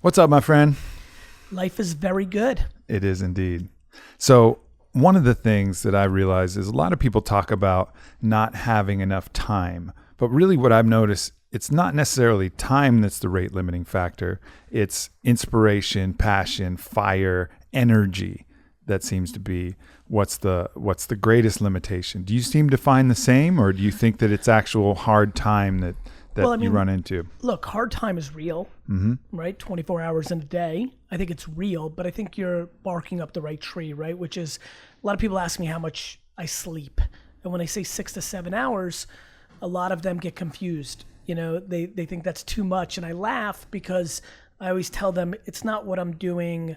What's up, my friend? Life is very good. It is indeed. So one of the things that I realize is a lot of people talk about not having enough time. But really what I've noticed, it's not necessarily time that's the rate limiting factor. It's inspiration, passion, fire, energy that seems to be what's the greatest limitation. Do you seem to find the same, or do you think that it's actual hard time that you run into? Look, hard time is real, right? 24 hours in a day. I think it's real, but I think you're barking up the right tree, right? Which is, a lot of people ask me how much I sleep. And when I say 6 to 7 hours, a lot of them get confused. You know, they think that's too much. And I laugh because I always tell them it's not what I'm doing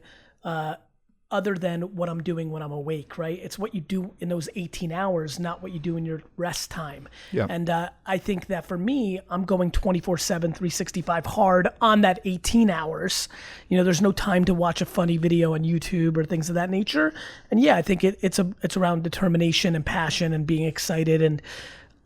other than what I'm doing when I'm awake, right? It's what you do in those 18 hours, not what you do in your rest time. Yeah. And I think that for me, I'm going 24/7, 365 hard on that 18 hours. You know, there's no time to watch a funny video on YouTube or things of that nature. And yeah, I think it's around determination and passion and being excited. And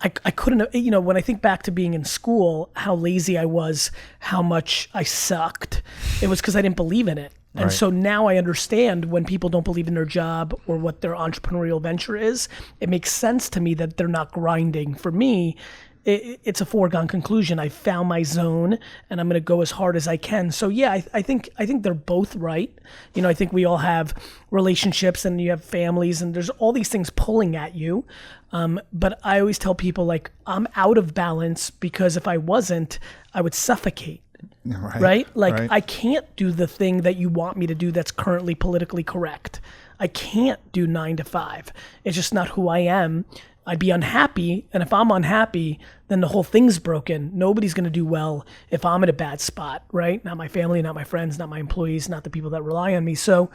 I couldn't, you know, when I think back to being in school, how lazy I was, how much I sucked, it was because I didn't believe in it. And Right. so now I understand when people don't believe in their job or what their entrepreneurial venture is, it makes sense to me that they're not grinding. For me, it's a foregone conclusion. I found my zone and I'm going to go as hard as I can. So yeah, I think they're both right. You know, I think we all have relationships and you have families and there's all these things pulling at you. But I always tell people, like, I'm out of balance because if I wasn't, I would suffocate. Right? Like, right. I can't do the thing that you want me to do that's currently politically correct. I can't do 9 to 5. It's just not who I am. I'd be unhappy. And if I'm unhappy, then the whole thing's broken. Nobody's going to do well if I'm in a bad spot, right? Not my family, not my friends, not my employees, not the people that rely on me. So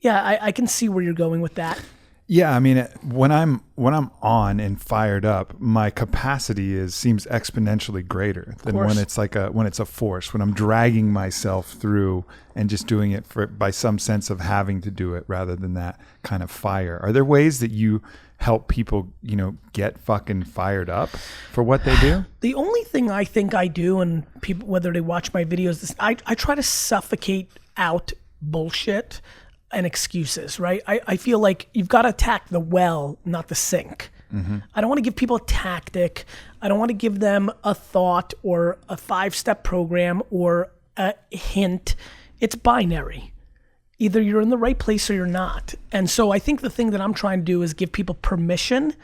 yeah, I can see where you're going with that. Yeah, I mean, when I'm on and fired up, my capacity seems exponentially greater than when it's a force. When I'm dragging myself through and just doing it by some sense of having to do it rather than that kind of fire. Are there ways that you help people, you know, get fucking fired up for what they do? The only thing I think I do, and people, whether they watch my videos, I try to suffocate out bullshit and excuses, right? I feel like you've got to attack the well, not the sink. I don't want to give people a tactic. I don't want to give them a thought or a 5-step program or a hint. It's binary. Either you're in the right place or you're not. And so I think the thing that I'm trying to do is give people permission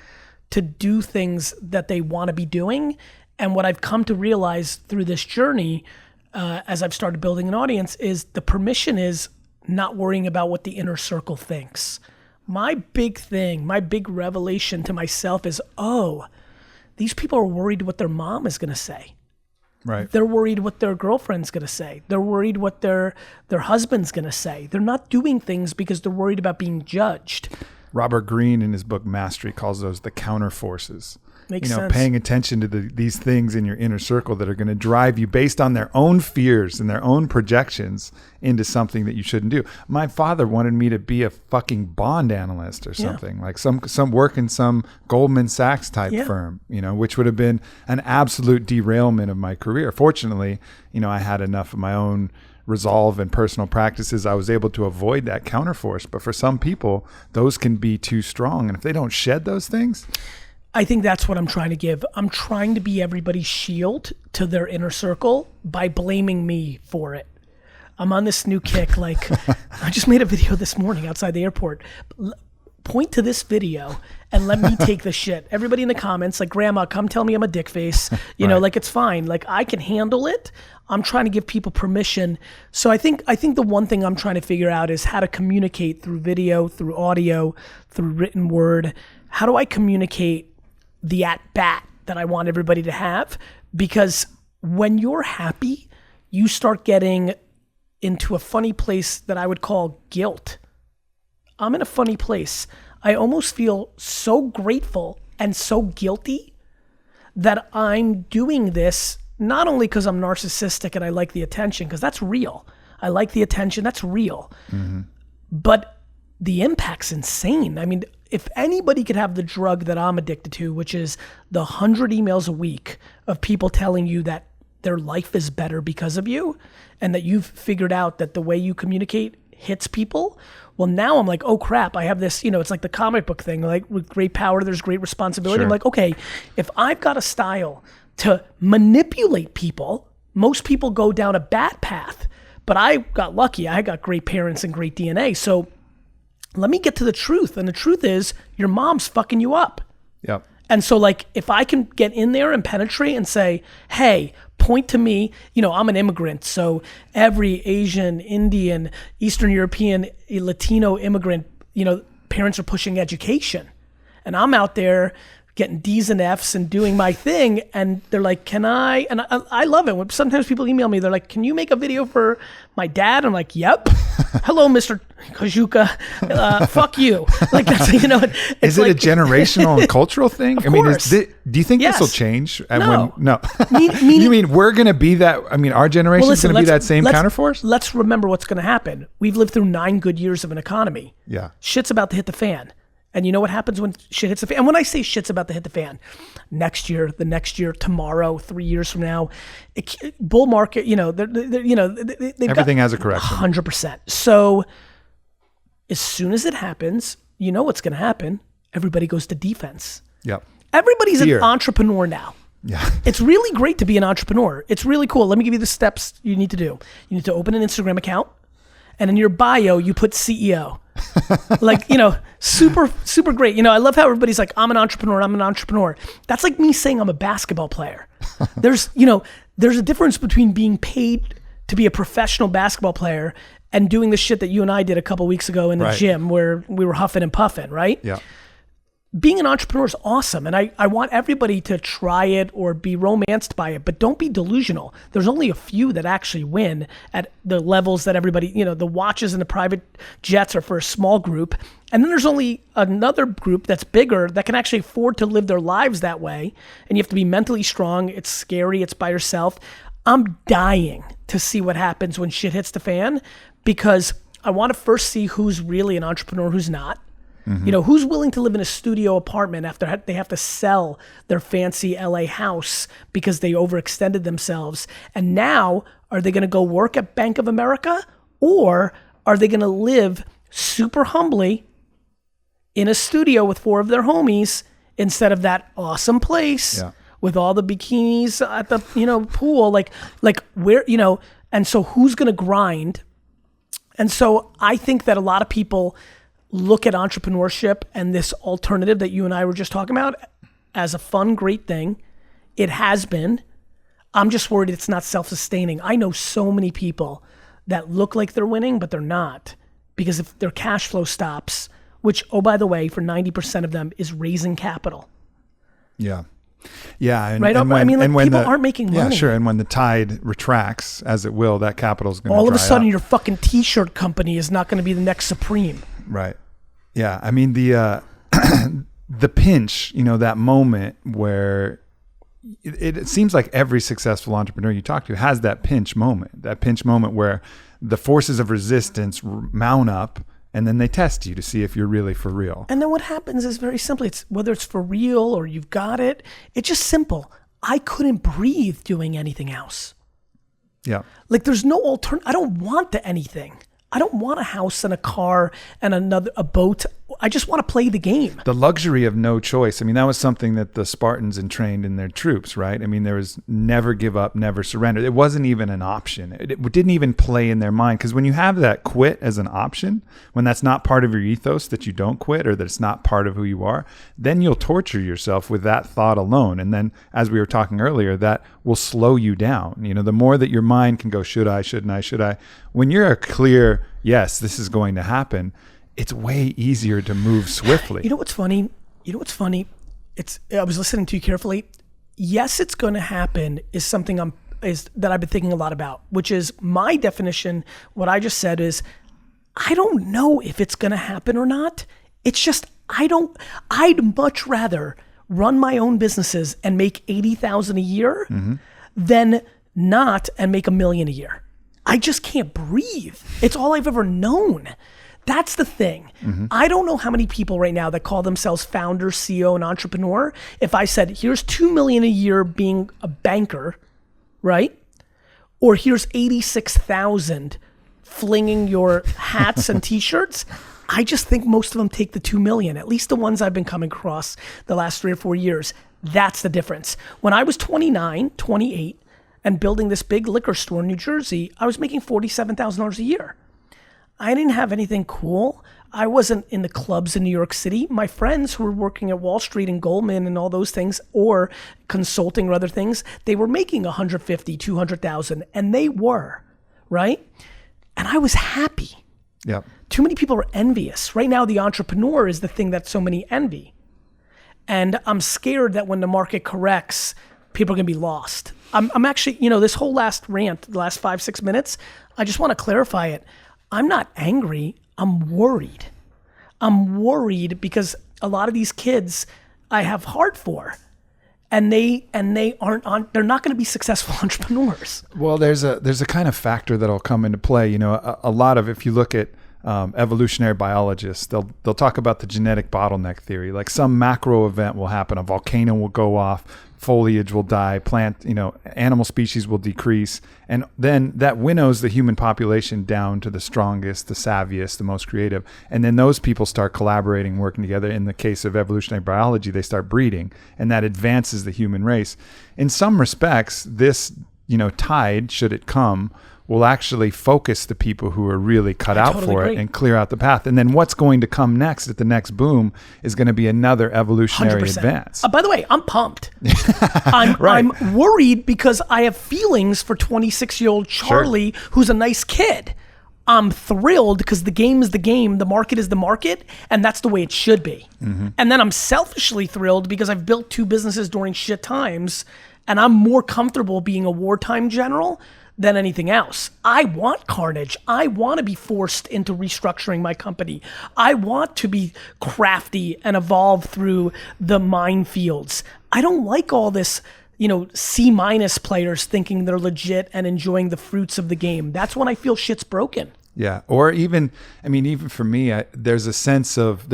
to do things that they want to be doing. And what I've come to realize through this journey, as I've started building an audience, is the permission is not worrying about what the inner circle thinks. My big thing, my big revelation to myself is, oh, these people are worried what their mom is going to say. Right. They're worried what their girlfriend's going to say. They're worried what their husband's going to say. They're not doing things because they're worried about being judged. Robert Greene in his book Mastery calls those the counter forces. Makes you know, sense. paying attention to these things in your inner circle that are going to drive you based on their own fears and their own projections into something that you shouldn't do. My father wanted me to be a fucking bond analyst or something, like some work in some Goldman Sachs type firm, you know, which would have been an absolute derailment of my career. Fortunately, you know, I had enough of my own resolve and personal practices. I was able to avoid that counterforce. But for some people, those can be too strong. And if they don't shed those things, I think that's what I'm trying to give. I'm trying to be everybody's shield to their inner circle by blaming me for it. I'm on this new kick. Like, I just made a video this morning outside the airport. Point to this video and let me take the shit. Everybody in the comments, like, Grandma, come tell me I'm a dick face. You know, like, it's fine. Like, I can handle it. I'm trying to give people permission. So I think the one thing I'm trying to figure out is how to communicate through video, through audio, through written word. How do I communicate the at-bat that I want everybody to have? Because when you're happy, you start getting into a funny place that I would call guilt. I'm in a funny place. I almost feel so grateful and so guilty that I'm doing this not only because I'm narcissistic and I like the attention, because that's real. I like the attention, that's real. But the impact's insane. I mean, if anybody could have the drug that I'm addicted to, which is the 100 emails a week of people telling you that their life is better because of you, and that you've figured out that the way you communicate hits people. Well, now I'm like, oh crap, I have this, it's like the comic book thing, like with great power, there's great responsibility. Sure. I'm like, okay, if I've got a style to manipulate people, most people go down a bad path, but I got lucky. I got great parents and great DNA. So let me get to the truth. And the truth is your mom's fucking you up. Yep. And so like, if I can get in there and penetrate and say, hey, point to me, I'm an immigrant. So every Asian, Indian, Eastern European, Latino immigrant, parents are pushing education. And I'm out there getting D's and F's and doing my thing. And they're like, can I? And I love it when sometimes people email me, they're like, can you make a video for my dad? I'm like, yep. Hello, Mr. Kojuka. Fuck you. Like that's, Is it like, a generational and cultural thing? Of I mean, course. do you think Yes. this will change? No. No. Meaning- You mean we're going to be that? I mean, our generation is going to be that same let's- counterforce? Let's remember what's going to happen. We've lived through 9 good years of an economy. Yeah. Shit's about to hit the fan. And you know what happens when shit hits the fan? And when I say shit's about to hit the fan, next year, the next year, tomorrow, 3 years from now, bull market, Everything has a correction. 100%. So as soon as it happens, you know what's going to happen. Everybody goes to defense. Yep. Everybody's Fear. an entrepreneur now. Yeah. It's really great to be an entrepreneur. It's really cool. Let me give you the steps you need to do. You need to open an Instagram account, and in your bio, you put CEO. Like, super, super great. I love how everybody's like, I'm an entrepreneur. That's like me saying I'm a basketball player. There's a difference between being paid to be a professional basketball player and doing the shit that you and I did a couple weeks ago in the Right. gym where we were huffing and puffing, right? Yeah. Being an entrepreneur is awesome, and I want everybody to try it or be romanced by it, but don't be delusional. There's only a few that actually win at the levels that everybody, the watches and the private jets are for a small group, and then there's only another group that's bigger that can actually afford to live their lives that way, and you have to be mentally strong. It's scary. It's by yourself. I'm dying to see what happens when shit hits the fan, because I want to first see who's really an entrepreneur, who's not. Who's willing to live in a studio apartment after they have to sell their fancy LA house because they overextended themselves? And now, are they going to go work at Bank of America, or are they going to live super humbly in a studio with 4 of their homies instead of that awesome place with all the bikinis at the pool? Like where, and so who's going to grind? And so I think that a lot of people look at entrepreneurship and this alternative that you and I were just talking about as a fun, great thing. It has been. I'm just worried it's not self-sustaining. I know so many people that look like they're winning, but they're not. Because if their cash flow stops, which, oh, by the way, for 90% of them is raising capital. Yeah. Yeah. And, right? and when, people aren't making money. Yeah, sure. And when the tide retracts, as it will, that capital is going to all of a sudden up. Your fucking t-shirt company is not going to be the next Supreme. Right. Yeah. I mean, the pinch, that moment where it seems like every successful entrepreneur you talk to has that pinch moment where the forces of resistance mount up, and then they test you to see if you're really for real. And then what happens is very simply, it's whether it's for real or you've got it, it's just simple. I couldn't breathe doing anything else. Yeah. Like there's no alternative. I don't want anything. I don't want a house and a car and a boat. I just want to play the game. The luxury of no choice. I mean, that was something that the Spartans entrained in their troops, right? I mean, there was never give up, never surrender. It wasn't even an option. It didn't even play in their mind. Because when you have that quit as an option, when that's not part of your ethos, that you don't quit or that it's not part of who you are, then you'll torture yourself with that thought alone. And then, as we were talking earlier, that will slow you down. The more that your mind can go, should I, shouldn't I, should I? When you're a clear, yes, this is going to happen, it's way easier to move swiftly. You know what's funny? I was listening to you carefully. Yes, it's going to happen is something that I've been thinking a lot about, which is my definition. What I just said is, I don't know if it's going to happen or not. It's just, I'd much rather run my own businesses and make $80,000 a year than not and make $1 million a year. I just can't breathe. It's all I've ever known. That's the thing. I don't know how many people right now that call themselves founder, CEO, and entrepreneur. If I said, here's $2 million a year being a banker, right? Or here's 86,000 flinging your hats and t-shirts. I just think most of them take the 2 million, at least the ones I've been coming across the last 3 or 4 years. That's the difference. When I was 29, 28, and building this big liquor store in New Jersey, I was making $47,000 a year. I didn't have anything cool. I wasn't in the clubs in New York City. My friends who were working at Wall Street and Goldman and all those things, or consulting or other things, they were making 150, 200,000, and they were, right? And I was happy. Yep. Too many people are envious. Right now, the entrepreneur is the thing that so many envy. And I'm scared that when the market corrects, people are gonna be lost. I'm actually, this whole last rant, the last 5-6 minutes, I just wanna clarify it. I'm not angry, I'm worried. I'm worried because a lot of these kids I have heart for, and they they're not going to be successful entrepreneurs. Well, there's a kind of factor that'll come into play. A lot of, if you look at evolutionary biologists, they'll talk about the genetic bottleneck theory. Like some macro event will happen, a volcano will go off, foliage will die, animal species will decrease, and then that winnows the human population down to the strongest, the savviest, the most creative, and then those people start collaborating, working together. In the case of evolutionary biology, they start breeding, and that advances the human race. In some respects, this tide, should it come, will actually focus the people who are really cut out for it and clear out the path. And then what's going to come next at the next boom is going to be another evolutionary 100%. advance. By the way, I'm pumped. I'm worried because I have feelings for 26-year-old Charlie, who's a nice kid. I'm thrilled because the game is the game, the market is the market, and that's the way it should be. Mm-hmm. And then I'm selfishly thrilled because I've built 2 businesses during shit times, and I'm more comfortable being a wartime general than anything else. I want carnage. I want to be forced into restructuring my company. I want to be crafty and evolve through the minefields. I don't like all this, C- players thinking they're legit and enjoying the fruits of the game. That's when I feel shit's broken. Yeah, or even for me, there's a sense of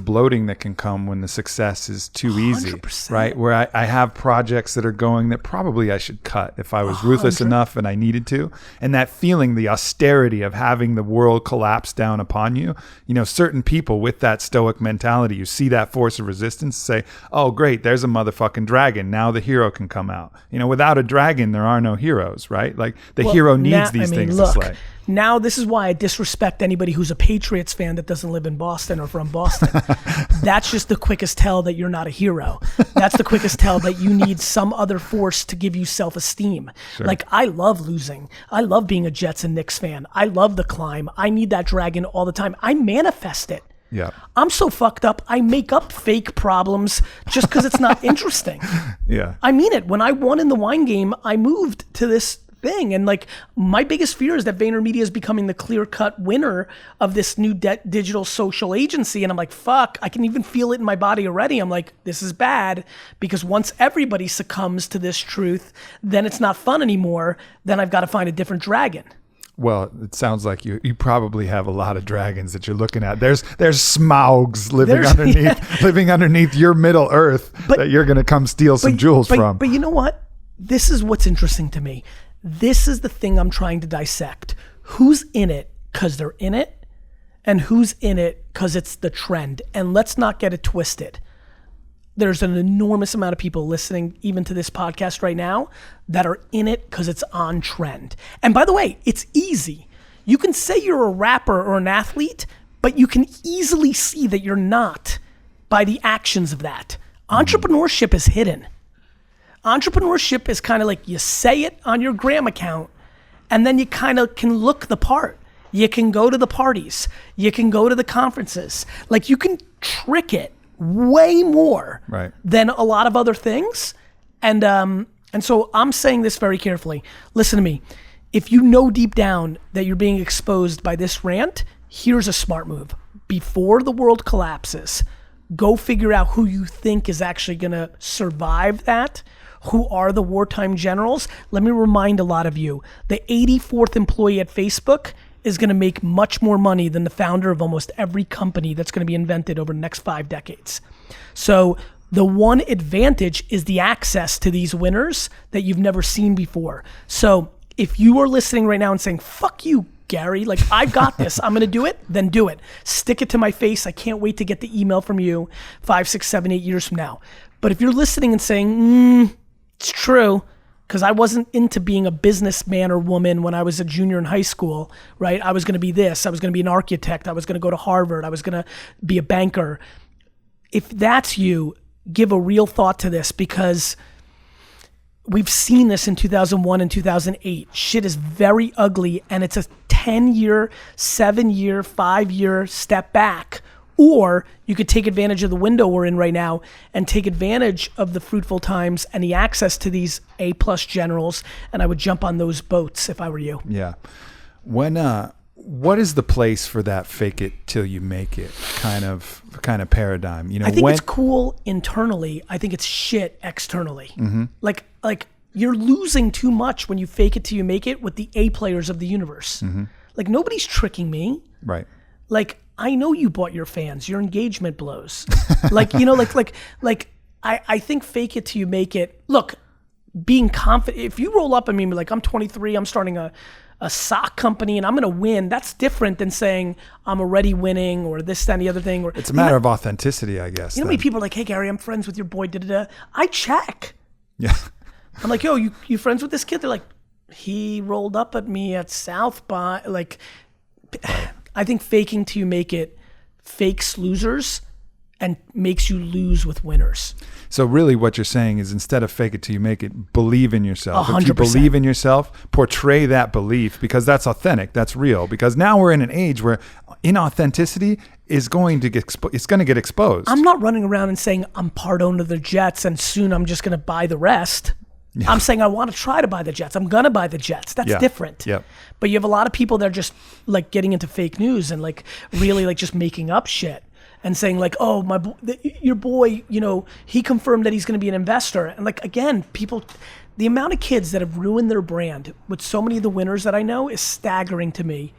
bloating that can come when the success is too easy, 100%. right? Where I have projects that are going that probably I should cut if I was ruthless enough and I needed to. And that feeling, the austerity of having the world collapse down upon you, certain people with that stoic mentality, you see that force of resistance, say, oh, great, there's a motherfucking dragon. Now the hero can come out. Without a dragon, there are no heroes, right? Like the hero needs these things to slay. Now, this is why I disrespect anybody who's a Patriots fan that doesn't live in Boston or from Boston. That's just the quickest tell that you're not a hero. That's the quickest tell that you need some other force to give you self-esteem. Sure. Like, I love losing. I love being a Jets and Knicks fan. I love the climb. I need that dragon all the time. I manifest it. Yeah. I'm so fucked up, I make up fake problems just because it's not interesting. Yeah. I mean it. When I won in the wine game, I moved to this thing. And my biggest fear is that VaynerMedia is becoming the clear-cut winner of this new digital social agency. And I'm like, fuck, I can even feel it in my body already. I'm like, this is bad, because once everybody succumbs to this truth, then it's not fun anymore. Then I've got to find a different dragon. Well, it sounds like you probably have a lot of dragons that you're looking at. There's Smaugs living underneath your Middle Earth that you're going to come steal some jewels from. But you know what? This is what's interesting to me. This is the thing I'm trying to dissect. Who's in it because they're in it, and who's in it because it's the trend? And let's not get it twisted. There's an enormous amount of people listening even to this podcast right now that are in it because it's on trend. And by the way, it's easy. You can say you're a rapper or an athlete, but you can easily see that you're not by the actions of that. Entrepreneurship is hidden. Entrepreneurship is kind of like you say it on your Gram account, and then you kind of can look the part. You can go to the parties. You can go to the conferences. Like, you can trick it way more than a lot of other things. And so I'm saying this very carefully. Listen to me. If you know deep down that you're being exposed by this rant, here's a smart move. Before the world collapses, go figure out who you think is actually going to survive that. Who are the wartime generals? Let me remind a lot of you, the 84th employee at Facebook is going to make much more money than the founder of almost every company that's going to be invented over the next 5 decades. So The one advantage is the access to these winners that you've never seen before. So if you are listening right now and saying, fuck you, Gary, like, I've got this, I'm gonna do it, then do it. Stick it to my face. I can't wait to get the email from you 5, 6, 7, 8 years from now. But if you're listening and saying, it's true, because I wasn't into being a businessman or woman when I was a junior in high school, right? I was gonna be this, I was gonna be an architect, I was gonna go to Harvard, I was gonna be a banker. If that's you, give a real thought to this, because we've seen this in 2001 and 2008. Shit is very ugly, and it's a 10-year, 7-year, 5-year step back. Or you could take advantage of the window we're in right now and take advantage of the fruitful times and the access to these A+ generals, and I would jump on those boats if I were you. Yeah. What is the place for that fake it till you make it kind of paradigm? You know, I think it's cool internally. I think it's shit externally. Mm-hmm. Like you're losing too much when you fake it till you make it with the A players of the universe. Mm-hmm. Like, nobody's tricking me. Right. Like, I know you bought your fans. Your engagement blows. Like, you know, I think fake it till you make it. Look, being confident. If you roll up, I mean, like, I'm 23, I'm starting a sock company and I'm gonna win. That's different than saying I'm already winning or this, that, and the other thing. Or it's a matter of authenticity, I guess. You know how many people are like, hey, Gary, I'm friends with your boy, da-da-da. I check. Yeah. I'm like, yo, you friends with this kid? They're like, he rolled up at me at South by, like, I think faking till you make it fakes losers and makes you lose with winners. So really what you're saying is, instead of fake it till you make it, believe in yourself. 100%. If you believe in yourself, portray that belief, because that's authentic, that's real. Because now we're in an age where inauthenticity is going to get exposed. I'm not running around and saying I'm part owner of the Jets and soon I'm just going to buy the rest. Yeah. I'm saying I want to try to buy the Jets. I'm going to buy the Jets. That's different. Yep. But you have a lot of people that are just like getting into fake news and like really like just making up shit and saying like, oh, your boy, you know, he confirmed that he's going to be an investor. And like, again, people, the amount of kids that have ruined their brand with so many of the winners that I know is staggering to me.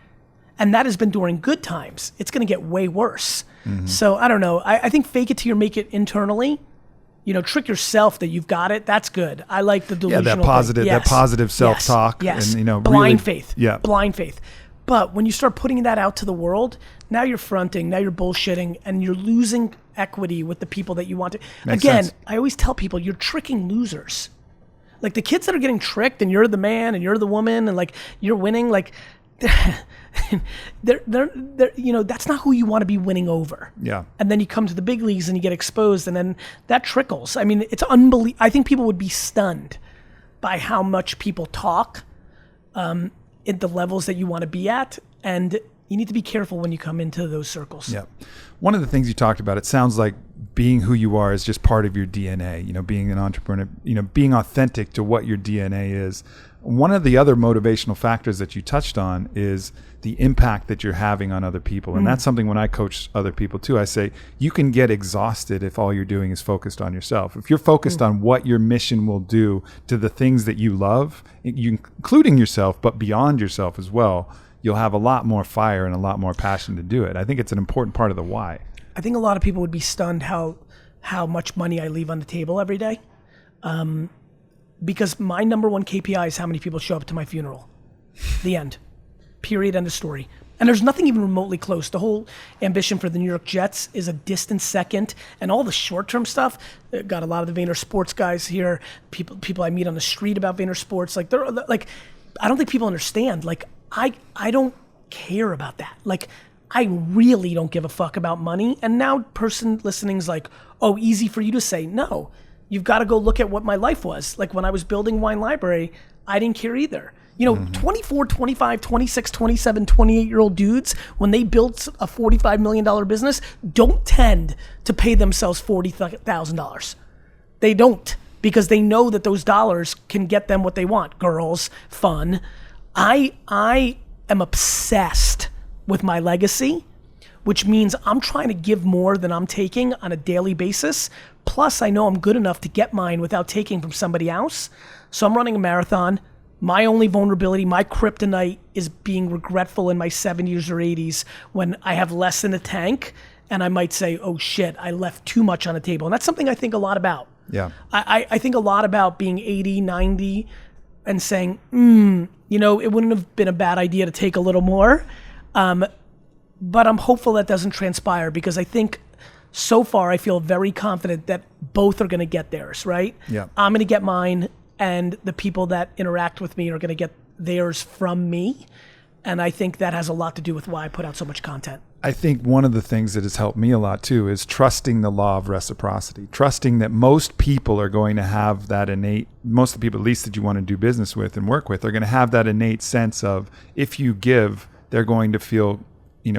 And that has been during good times. It's going to get way worse. Mm-hmm. So I don't know. I think fake it till you make it internally. You know, trick yourself that you've got it. That's good. I like the delusional. Yeah, that positive self-talk. Yes. And, you know, blind really, faith. Yeah. Blind faith. But when you start putting that out to the world, now you're fronting, now you're bullshitting, and you're losing equity with the people that you want to. Makes Again, sense. I always tell people you're tricking losers. Like the kids that are getting tricked, and you're the man, and you're the woman, and like you're winning. Like they're you know, that's not who you want to be winning over. Yeah. And then you come to the big leagues and you get exposed, and then that trickles. I mean, it's unbelievable. I think people would be stunned by how much people talk at the levels that you want to be at, and you need to be careful when you come into those circles. Yeah. One of the things you talked about, it sounds like being who you are is just part of your DNA, you know, being an entrepreneur, you know, being authentic to what your DNA is. One of the other motivational factors that you touched on is the impact that you're having on other people. And that's something when I coach other people too, I say, you can get exhausted if all you're doing is focused on yourself. If you're focused on what your mission will do to the things that you love, including yourself, but beyond yourself as well, you'll have a lot more fire and a lot more passion to do it. I think it's an important part of the why. I think a lot of people would be stunned how much money I leave on the table every day. Because my number one KPI is how many people show up to my funeral. The end. Period. End of story. And there's nothing even remotely close. The whole ambition for the New York Jets is a distant second, and all the short-term stuff. Got a lot of the Vayner Sports guys here. People I meet on the street about Vayner Sports. Like they're like, I don't think people understand. Like I don't care about that. Like I really don't give a fuck about money. And now person listening's like, oh, easy for you to say. No. You've got to go look at what my life was. Like when I was building Wine Library, I didn't care either. You know, 24, 25, 26, 27, 28-year-old dudes, when they built a $45 million business, don't tend to pay themselves $40,000. They don't, because they know that those dollars can get them what they want. Girls, fun. I am obsessed with my legacy, which means I'm trying to give more than I'm taking on a daily basis. Plus, I know I'm good enough to get mine without taking from somebody else. So I'm running a marathon. My only vulnerability, my kryptonite, is being regretful in my 70s or 80s when I have less in the tank and I might say, oh shit, I left too much on the table. And that's something I think a lot about. Yeah. I think a lot about being 80, 90 and saying, it wouldn't have been a bad idea to take a little more. But I'm hopeful that doesn't transpire, because I think so far I feel very confident that both are going to get theirs, right? Yeah. I'm going to get mine, and the people that interact with me are going to get theirs from me. And I think that has a lot to do with why I put out so much content. I think one of the things that has helped me a lot too is trusting the law of reciprocity, trusting that most people are going to have that innate, most of the people at least that you want to do business with and work with are going to have that innate sense of, if you give, they're going to feel,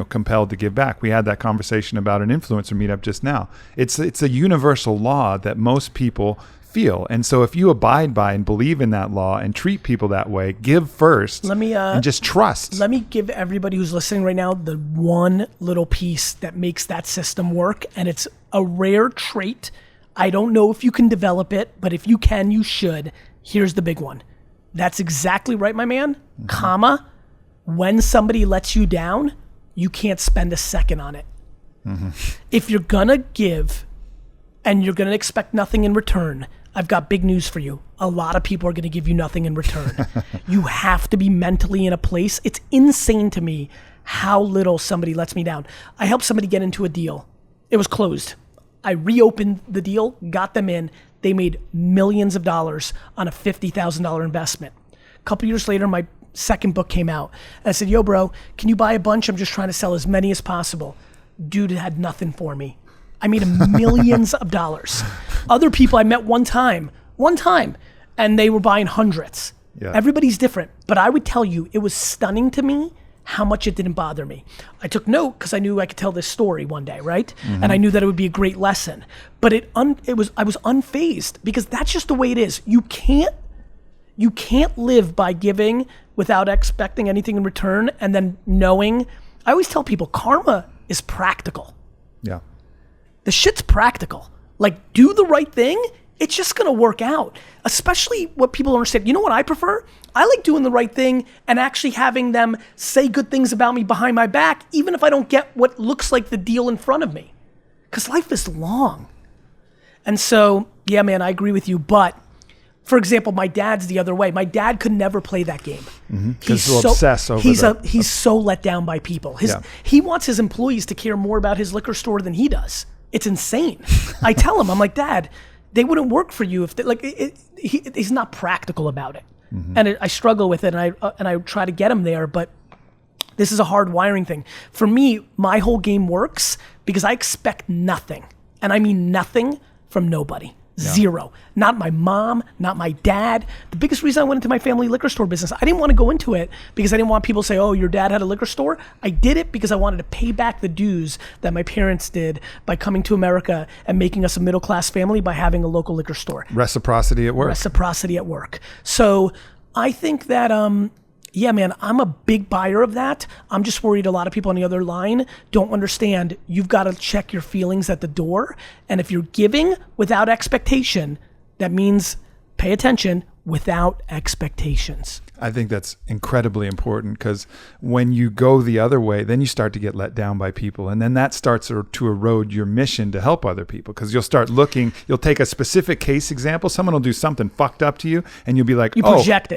compelled to give back. We had that conversation about an influencer meetup just now. It's a universal law that most people feel. And so if you abide by and believe in that law and treat people that way, give first and just trust. Let me give everybody who's listening right now the one little piece that makes that system work. And it's a rare trait. I don't know if you can develop it, but if you can, you should. Here's the big one. That's exactly right, my man. Comma, when somebody lets you down, you can't spend a second on it. If you're gonna give and you're gonna expect nothing in return, I've got big news for you. A lot of people are going to give you nothing in return. You have to be mentally in a place. It's insane to me how little somebody lets me down. I helped somebody get into a deal. It was closed. I reopened the deal, got them in. They made millions of dollars on a $50,000 investment. A couple years later, my second book came out. And I said, yo, bro, can you buy a bunch? I'm just trying to sell as many as possible. Dude had nothing for me. I made millions of dollars. Other people I met one time, and they were buying hundreds. Yeah. Everybody's different. But I would tell you, it was stunning to me how much it didn't bother me. I took note because I knew I could tell this story one day, right? And I knew that it would be a great lesson. But I was unfazed, because that's just the way it is. You can't live by giving without expecting anything in return, and then knowing. I always tell people, karma is practical. Yeah. The shit's practical. Like, do the right thing, it's just gonna work out. Especially what people don't understand. You know what I prefer? I like doing the right thing and actually having them say good things about me behind my back, even if I don't get what looks like the deal in front of me. Because life is long. And so, yeah, man, I agree with you. But, for example, my dad's the other way. My dad could never play that game. Because he'll obsess over he's so let down by people. He wants his employees to care more about his liquor store than he does. It's insane. I tell him, I'm like, Dad, they wouldn't work for you if he's not practical about it. And I struggle with it, and I try to get him there, but this is a hard wiring thing. For me, my whole game works because I expect nothing, and I mean nothing from nobody. Zero. Not my mom, not my dad. The biggest reason I went into my family liquor store business, I didn't want to go into it because I didn't want people to say, oh, your dad had a liquor store. I did it because I wanted to pay back the dues that my parents did by coming to America and making us a middle-class family by having a local liquor store. Reciprocity at work. Reciprocity at work. So I think that, yeah, man, I'm a big buyer of that. I'm just worried a lot of people on the other line don't understand you've got to check your feelings at the door. And if you're giving without expectation, that means pay attention, without expectations. I think that's incredibly important, because when you go the other way, then you start to get let down by people. And then that starts to erode your mission to help other people, because you'll start looking, you'll take a specific case example. Someone will do something fucked up to you and you'll be like,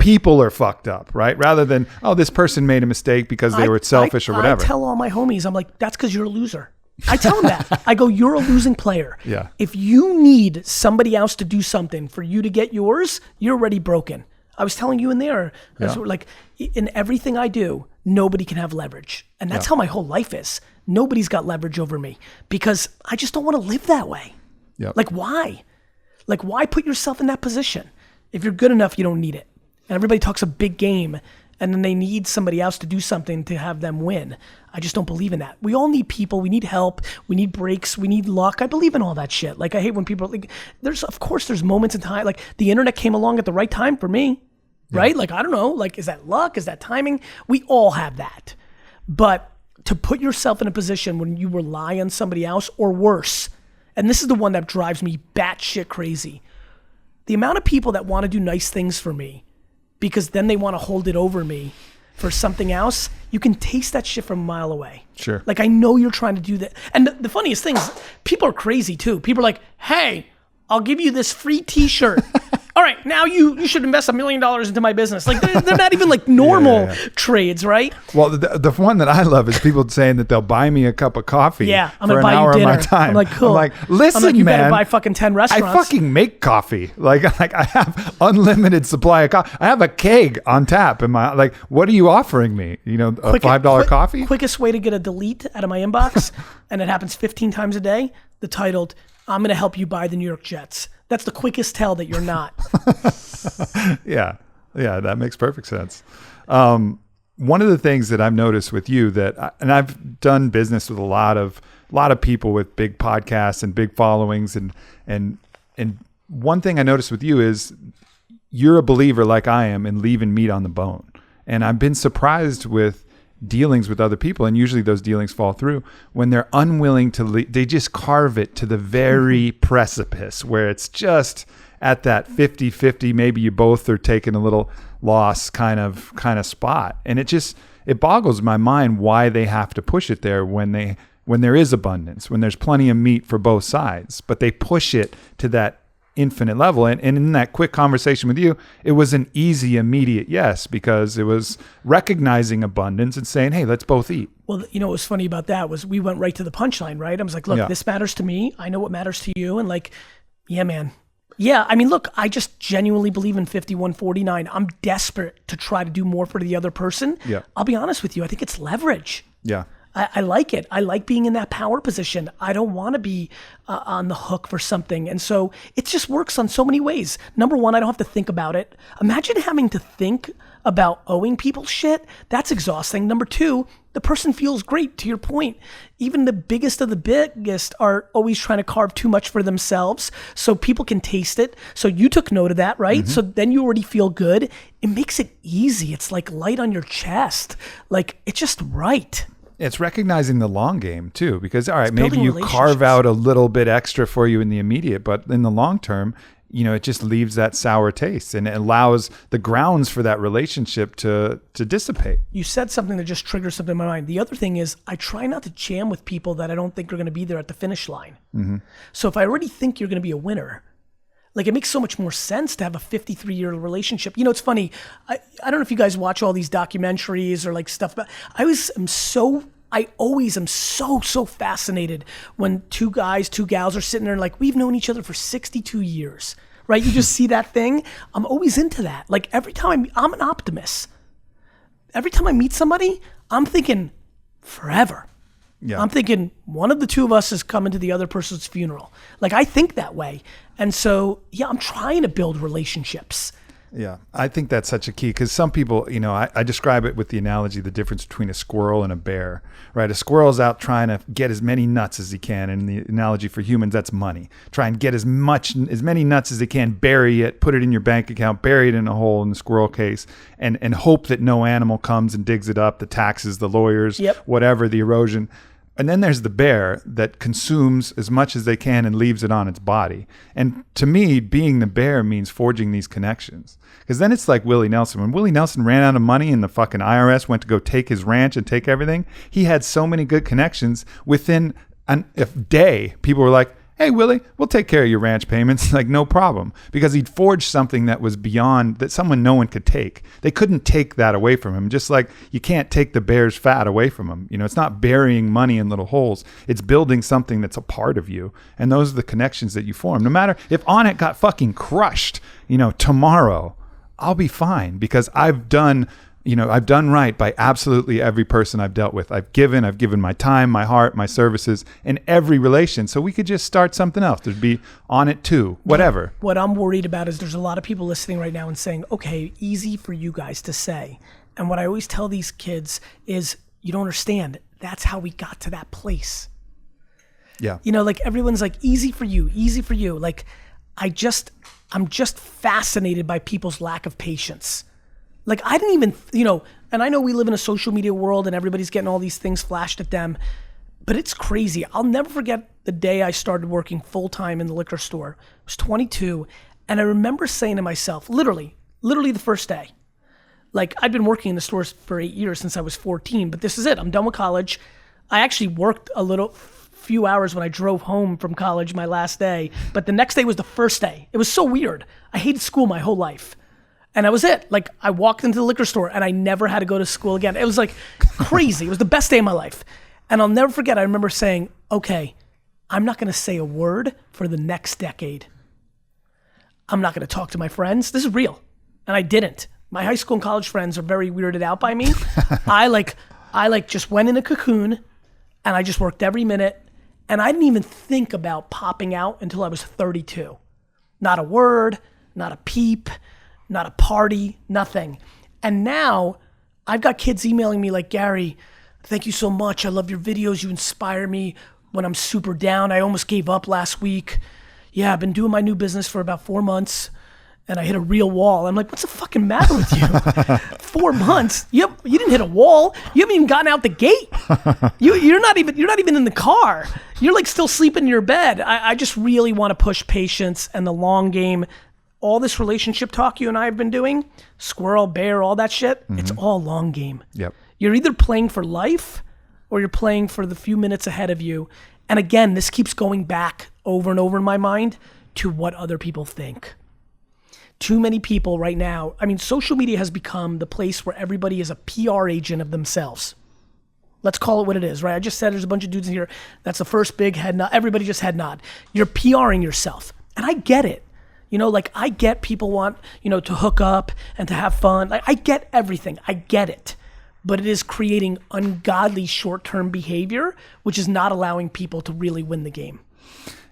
people are fucked up, right? Rather than, oh, this person made a mistake because they were selfish or whatever. I tell all my homies, I'm like, that's because you're a loser. I tell them that. I go, you're a losing player. Yeah. If you need somebody else to do something for you to get yours, you're already broken. I was telling you in there, like, in everything I do, nobody can have leverage. And that's how my whole life is. Nobody's got leverage over me, because I just don't want to live that way. Yep. Like, why? Like, why put yourself in that position? If you're good enough, you don't need it. And everybody talks a big game, and then they need somebody else to do something to have them win. I just don't believe in that. We all need people. We need help. We need breaks. We need luck. I believe in all that shit. Like, I hate when people, like, of course there's moments in time, like the internet came along at the right time for me, right? Like, I don't know, like, is that luck? Is that timing? We all have that. But to put yourself in a position when you rely on somebody else, or worse, and this is the one that drives me batshit crazy, the amount of people that want to do nice things for me because then they want to hold it over me for something else, you can taste that shit from a mile away. Sure. Like, I know you're trying to do that. And the funniest thing is, people are crazy too. People are like, hey, I'll give you this free t-shirt. All right, now you should invest $1 million into my business. Like, they're not even like normal trades, right? Well, the one that I love is people saying that they'll buy me a cup of coffee I'm for gonna an buy hour you dinner. of my time. I'm like, cool. I'm like, listen, I'm like, you man, better buy fucking 10 restaurants. I fucking make coffee. Like I have unlimited supply of coffee. I have a keg on tap in my, like, what are you offering me? You know, a $5 coffee? Quickest way to get a delete out of my inbox, and it happens 15 times a day, the titled, I'm going to help you buy the New York Jets. That's the quickest tell that you're not. Yeah, that makes perfect sense. One of the things that I've noticed with you and I've done business with a lot of people with big podcasts and big followings, and one thing I noticed with you is you're a believer like I am in leaving meat on the bone. And I've been surprised with dealings with other people, and usually those dealings fall through when they're unwilling to they just carve it to the very precipice where it's just at that 50-50, maybe you both are taking a little loss kind of spot. And it boggles my mind why they have to push it there when there is abundance, when there's plenty of meat for both sides, but they push it to that infinite level. And in that quick conversation with you, it was an easy, immediate yes, because it was recognizing abundance and saying, hey, let's both eat. Well, you know what was funny about that was we went right to the punchline, right? I was like, look, this matters to me. I know what matters to you. And like, yeah, man. Yeah, I mean, look, I just genuinely believe in 51-49. I'm desperate to try to do more for the other person. Yeah. I'll be honest with you. I think it's leverage. Yeah. I like it. I like being in that power position. I don't want to be on the hook for something. And so it just works on so many ways. Number one, I don't have to think about it. Imagine having to think about owing people shit. That's exhausting. Number two, the person feels great, to your point. Even the biggest of the biggest are always trying to carve too much for themselves so people can taste it. So you took note of that, right? Mm-hmm. So then you already feel good. It makes it easy. It's like light on your chest. Like, it's just right. It's recognizing the long game too, because all right, maybe you carve out a little bit extra for you in the immediate, but in the long term, you know, it just leaves that sour taste and it allows the grounds for that relationship to dissipate. You said something that just triggers something in my mind. The other thing is I try not to jam with people that I don't think are going to be there at the finish line. Mm-hmm. So if I already think you're going to be a winner, like, it makes so much more sense to have a 53-year relationship. You know, it's funny. I don't know if you guys watch all these documentaries or like stuff, but I always am so fascinated when two guys, two gals are sitting there and like, we've known each other for 62 years, right? You just see that thing. I'm always into that. Like, every time I'm an optimist. Every time I meet somebody, I'm thinking forever. Yeah. I'm thinking one of the two of us is coming to the other person's funeral. Like, I think that way. And so, yeah, I'm trying to build relationships. Yeah, I think that's such a key because some people, you know, I describe it with the analogy, the difference between a squirrel and a bear, right? A squirrel's out trying to get as many nuts as he can. And the analogy for humans, that's money. Try and get as many nuts as they can, bury it, put it in your bank account, bury it in a hole in the squirrel case, and hope that no animal comes and digs it up, the taxes, the lawyers, whatever, the erosion. And then there's the bear that consumes as much as they can and leaves it on its body. And to me, being the bear means forging these connections. Because then it's like Willie Nelson. When Willie Nelson ran out of money and the fucking IRS went to go take his ranch and take everything, he had so many good connections. Within a day, people were like, hey, Willie, we'll take care of your ranch payments. Like, no problem. Because he'd forged something that was beyond, that no one could take. They couldn't take that away from him. Just like you can't take the bear's fat away from him. You know, it's not burying money in little holes. It's building something that's a part of you. And those are the connections that you form. No matter if Onnit got fucking crushed, you know, tomorrow, I'll be fine because I've done right by absolutely every person I've dealt with. I've given my time, my heart, my services in every relation. So we could just start something else. There'd be Onnit too, whatever. What I'm worried about is there's a lot of people listening right now and saying, okay, easy for you guys to say. And what I always tell these kids is, you don't understand. That's how we got to that place. Yeah. You know, like everyone's like, easy for you, easy for you. Like, I'm just fascinated by people's lack of patience. Like, I didn't even, you know, and I know we live in a social media world and everybody's getting all these things flashed at them, but it's crazy. I'll never forget the day I started working full-time in the liquor store. I was 22, and I remember saying to myself, literally the first day, Like, I'd been working in the stores for 8 years since I was 14, but this is it. I'm done with college. I actually worked a few hours when I drove home from college my last day, but the next day was the first day. It was so weird. I hated school my whole life. And that was it. Like, I walked into the liquor store and I never had to go to school again. It was like crazy. It was the best day of my life. And I'll never forget, I remember saying, okay, I'm not gonna say a word for the next decade. I'm not gonna talk to my friends. This is real. And I didn't. My high school and college friends are very weirded out by me. I just went in a cocoon and I just worked every minute. And I didn't even think about popping out until I was 32. Not a word, not a peep, not a party, nothing. And now I've got kids emailing me like, Gary, thank you so much. I love your videos. You inspire me when I'm super down. I almost gave up last week. Yeah, I've been doing my new business for about 4 months and I hit a real wall. I'm like, what's the fucking matter with you? 4 months? You didn't hit a wall. You haven't even gotten out the gate. You're not even in the car. You're like still sleeping in your bed. I just really want to push patience and the long game. All this relationship talk you and I have been doing, squirrel, bear, all that shit, it's all long game. Yep. You're either playing for life or you're playing for the few minutes ahead of you. And again, this keeps going back over and over in my mind to what other people think. Too many people right now, I mean, social media has become the place where everybody is a PR agent of themselves. Let's call it what it is, right? I just said there's a bunch of dudes in here. That's the first big head nod. Everybody just head nod. You're PRing yourself. And I get it. You know, like I get people want, to hook up and to have fun. Like, I get everything. I get it. But it is creating ungodly short-term behavior, which is not allowing people to really win the game.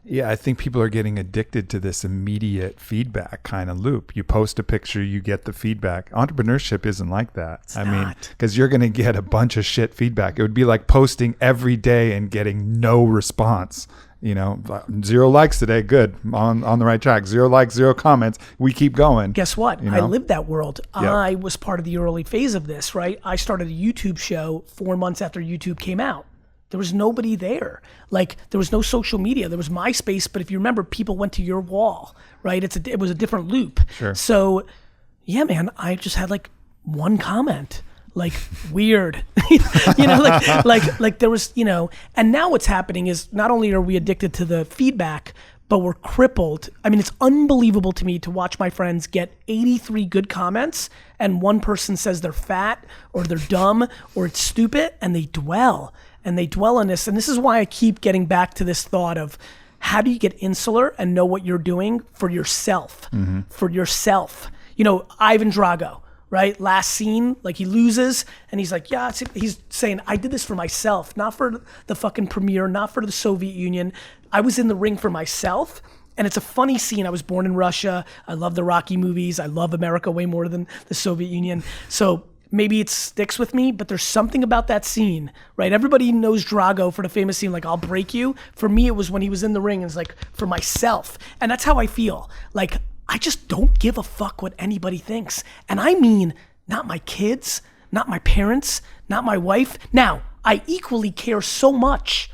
Yeah, I think people are getting addicted to this immediate feedback kind of loop. You post a picture, you get the feedback. Entrepreneurship isn't like that. It's not. Because you're going to get a bunch of shit feedback. It would be like posting every day and getting no response. 0 likes today, good, on the right track. 0 likes, 0 comments, we keep going. Guess what? I lived that world. Yep. I was part of the early phase of this, right? I started a YouTube show 4 months after YouTube came out. There was nobody there. Like, there was no social media. There was MySpace, but if you remember, people went to your wall, right? It was a different loop. Sure. So, yeah, man, I just had like one comment. Like, weird, like there was, and now what's happening is not only are we addicted to the feedback, but we're crippled. I mean, it's unbelievable to me to watch my friends get 83 good comments and one person says they're fat or they're dumb or it's stupid and they dwell on this. And this is why I keep getting back to this thought of how do you get insular and know what you're doing for yourself, for yourself. Ivan Drago. Right? Last scene, like he loses and he's like, yeah, he's saying, I did this for myself, not for the fucking premiere, not for the Soviet Union. I was in the ring for myself. And it's a funny scene. I was born in Russia. I love the Rocky movies. I love America way more than the Soviet Union. So maybe it sticks with me, but there's something about that scene, right? Everybody knows Drago for the famous scene, like, I'll break you. For me, it was when he was in the ring and it's like, for myself. And that's how I feel. Like, I just don't give a fuck what anybody thinks. And I mean, not my kids, not my parents, not my wife. Now, I equally care so much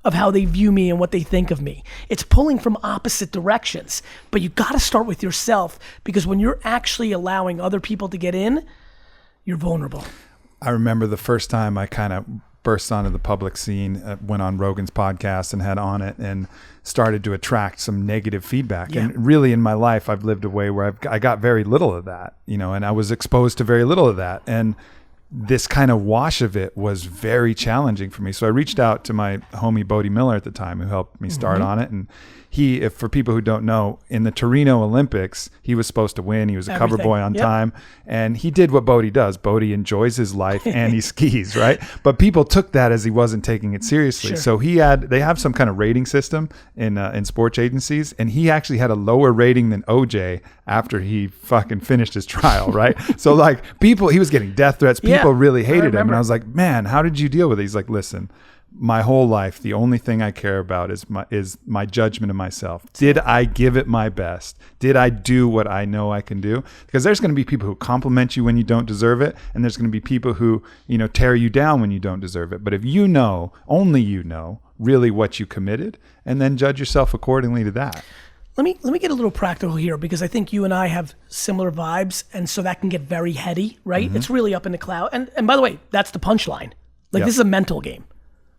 of how they view me and what they think of me. It's pulling from opposite directions. But you gotta start with yourself, because when you're actually allowing other people to get in, you're vulnerable. I remember the first time I kind of burst onto the public scene, went on Rogan's podcast and had on it and started to attract some negative feedback. Yeah. And really in my life, I've lived a way where I got very little of that, and I was exposed to very little of that. And this kind of wash of it was very challenging for me. So I reached out to my homie Bodie Miller at the time, who helped me start on it. And he, for people who don't know, in the Torino Olympics, he was supposed to win. He was a cover boy on time. And he did what Bodie does. Bodie enjoys his life and he skis, right? But people took that as he wasn't taking it seriously. Sure. So they have some kind of rating system in sports agencies. And he actually had a lower rating than OJ after he fucking finished his trial, right? So like he was getting death threats. People really hated him. And I was like, man, how did you deal with it? He's like, listen, my whole life, the only thing I care about is my judgment of myself. Did I give it my best? Did I do what I know I can do? Because there's going to be people who compliment you when you don't deserve it, and there's going to be people who, tear you down when you don't deserve it. But if only you know really what you committed, and then judge yourself accordingly to that. let me get a little practical here, because I think you and I have similar vibes, and so that can get very heady, right? It's really up in the cloud. And by the way, that's the punchline. Like, this is a mental game.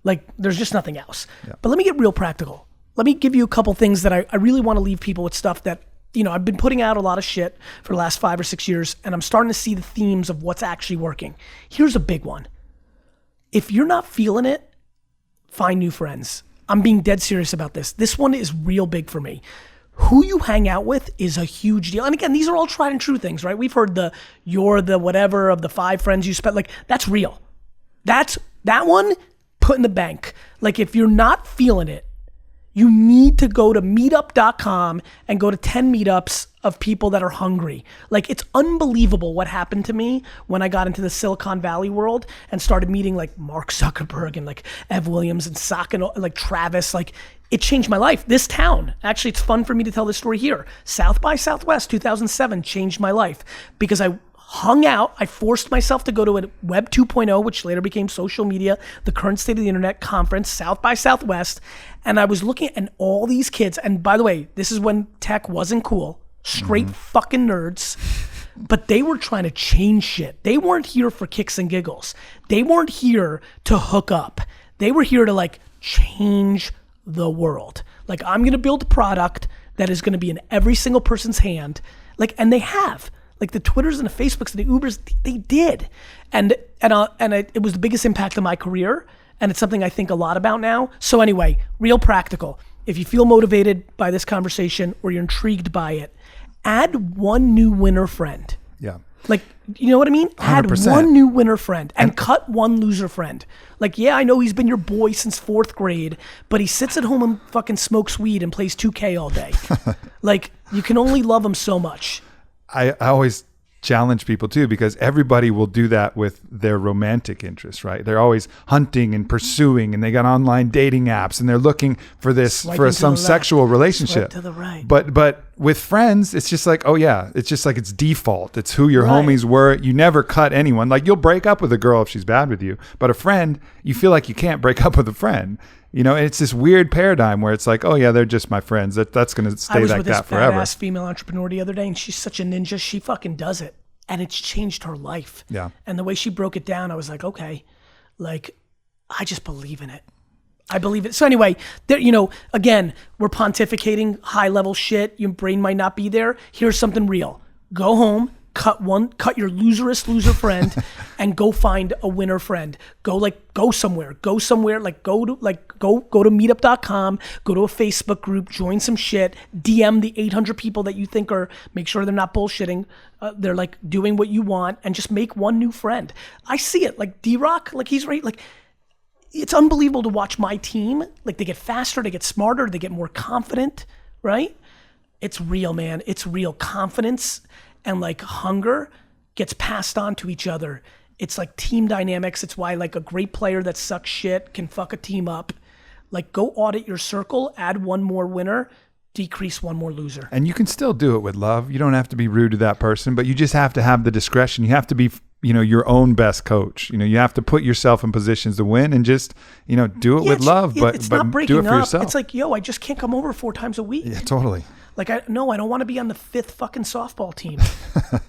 Like, there's just nothing else. But let me get real practical. Let me give you a couple things that I really want to leave people with, stuff that, you know, I've been putting out a lot of shit for the last 5 or 6 years, and I'm starting to see the themes of what's actually working. Here's a big one. If you're not feeling it, find new friends. I'm being dead serious about this. This one is real big for me. Who you hang out with is a huge deal. And again, these are all tried and true things, right? We've heard you're the whatever of the 5 friends you spent. Like, that's real. That one, put in the bank. Like, if you're not feeling it, you need to go to meetup.com and go to 10 meetups of people that are hungry. Like, it's unbelievable what happened to me when I got into the Silicon Valley world and started meeting like Mark Zuckerberg and like Ev Williams and like Travis. Like, it changed my life. This town, actually, it's fun for me to tell this story here. South by Southwest 2007 changed my life because I hung out. I forced myself to go to a Web 2.0, which later became social media, the current state of the internet conference, South by Southwest. And I was looking at all these kids. And by the way, this is when tech wasn't cool. Straight fucking nerds. But they were trying to change shit. They weren't here for kicks and giggles. They weren't here to hook up. They were here to like change the world. Like, I'm going to build a product that is going to be in every single person's hand. Like, and they have. Like, the Twitters and the Facebooks and the Ubers, they did. And it was the biggest impact of my career. And it's something I think a lot about now. So anyway, real practical. If you feel motivated by this conversation or you're intrigued by it, add one new winner friend. Yeah. Like, you know what I mean? 100%. Add one new winner friend and cut one loser friend. Like, yeah, I know he's been your boy since 4th grade, but he sits at home and fucking smokes weed and plays 2K all day. Like, you can only love him so much. I always challenge people too, because everybody will do that with their romantic interests, right? They're always hunting and pursuing, and they got online dating apps, and they're looking for some sexual relationship. Swipe to the right. But with friends, it's just like, oh yeah, it's just like it's default. It's who your homies were. You never cut anyone. Like, you'll break up with a girl if she's bad with you, but a friend, you feel like you can't break up with a friend. You know, it's this weird paradigm where it's like, oh yeah, they're just my friends. That's going to stay like that forever. I was with this badass female entrepreneur the other day, and she's such a ninja. She fucking does it, and it's changed her life. Yeah. And the way she broke it down, I was like, okay, like, I just believe in it. I believe it. So anyway, there, you know, again, we're pontificating high level shit. Your brain might not be there. Here's something real. Go home. Cut your loser friend and go find a winner friend. Go somewhere, like go to meetup.com, go to a Facebook group, join some shit, DM the 800 people that you think make sure they're not bullshitting. They're like doing what you want, and just make one new friend. I see it, like D-Rock, like he's right. Like, it's unbelievable to watch my team. Like, they get faster, they get smarter, they get more confident, right? It's real, man. It's real. Confidence and like hunger gets passed on to each other. It's like team dynamics. It's why like a great player that sucks shit can fuck a team up. Like, go audit your circle, add one more winner, decrease one more loser. And you can still do it with love. You don't have to be rude to that person, but you just have to have the discretion. You have to be, you know, your own best coach. You know, you have to put yourself in positions to win, and just, you know, do it with love, but not breaking do it for up. yourself. It's like, yo, I just can't come over 4 times a week. Yeah, totally. Like, I don't want to be on the 5th fucking softball team.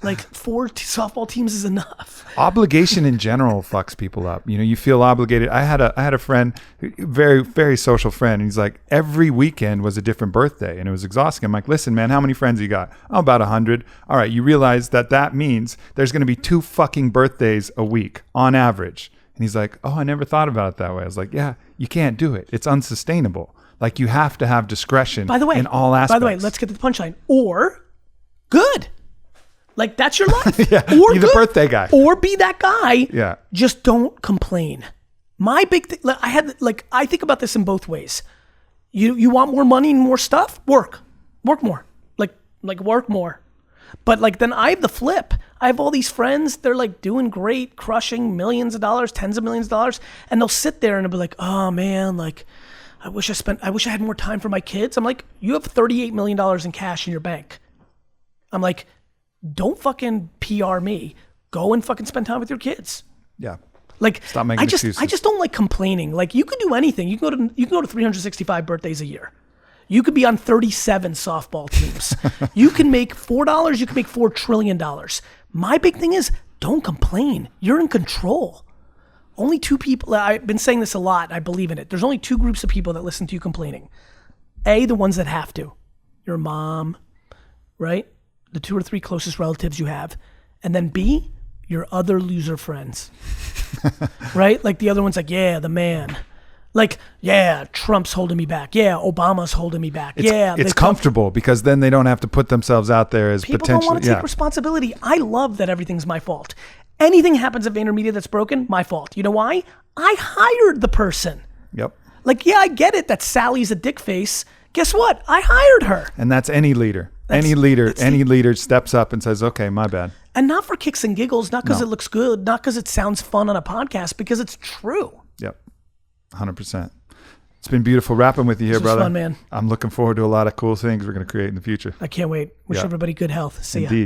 Like, 4 softball teams is enough. Obligation in general fucks people up. You know, you feel obligated. I had a friend, very, very social friend. And he's like, every weekend was a different birthday, and it was exhausting. I'm like, listen, man, how many friends you got? Oh, about 100. All right. You realize that means there's going to be 2 fucking birthdays a week on average. And he's like, oh, I never thought about it that way. I was like, yeah, you can't do it. It's unsustainable. Like, you have to have discretion in all aspects. By the way, let's get to the punchline. Or good. Like, that's your life. Yeah, or be the birthday guy. Or be that guy. Yeah. Just don't complain. My big thing, I think about this in both ways. You want more money and more stuff? Work more. Like work more. But like, then I have the flip. I have all these friends. They're like doing great, crushing millions of dollars, tens of millions of dollars. And they'll sit there and they'll be like, oh man, like, I wish I had more time for my kids. I'm like, you have $38 million in cash in your bank. I'm like, don't fucking PR me. Go and fucking spend time with your kids. Yeah. Like, stop making excuses. I just don't like complaining. Like, you can do anything. You can go to 365 birthdays a year. You could be on 37 softball teams. You can make $4, you can make $4 trillion. My big thing is, don't complain. You're in control. Only two people, I've been saying this a lot, I believe in it. There's only two groups of people that listen to you complaining. A, the ones that have to. Your mom, right? The 2 or 3 closest relatives you have. And then B, your other loser friends. Right? Like the other one's like, yeah, the man. Like, yeah, Trump's holding me back. Yeah, Obama's holding me back. It's comfortable because then they don't have to put themselves out there as people potentially. People don't want to take responsibility. I love that everything's my fault. Anything happens at VaynerMedia that's broken, my fault. You know why? I hired the person. Yep. Like, yeah, I get it that Sally's a dick face. Guess what? I hired her. And that's any leader. Any leader steps up and says, okay, my bad. And not for kicks and giggles, not because it looks good, not because it sounds fun on a podcast, because it's true. Yep. 100%. It's been beautiful rapping with you here, brother. This was fun, man. I'm looking forward to a lot of cool things we're going to create in the future. I can't wait. Wish everybody good health. See ya. Indeed.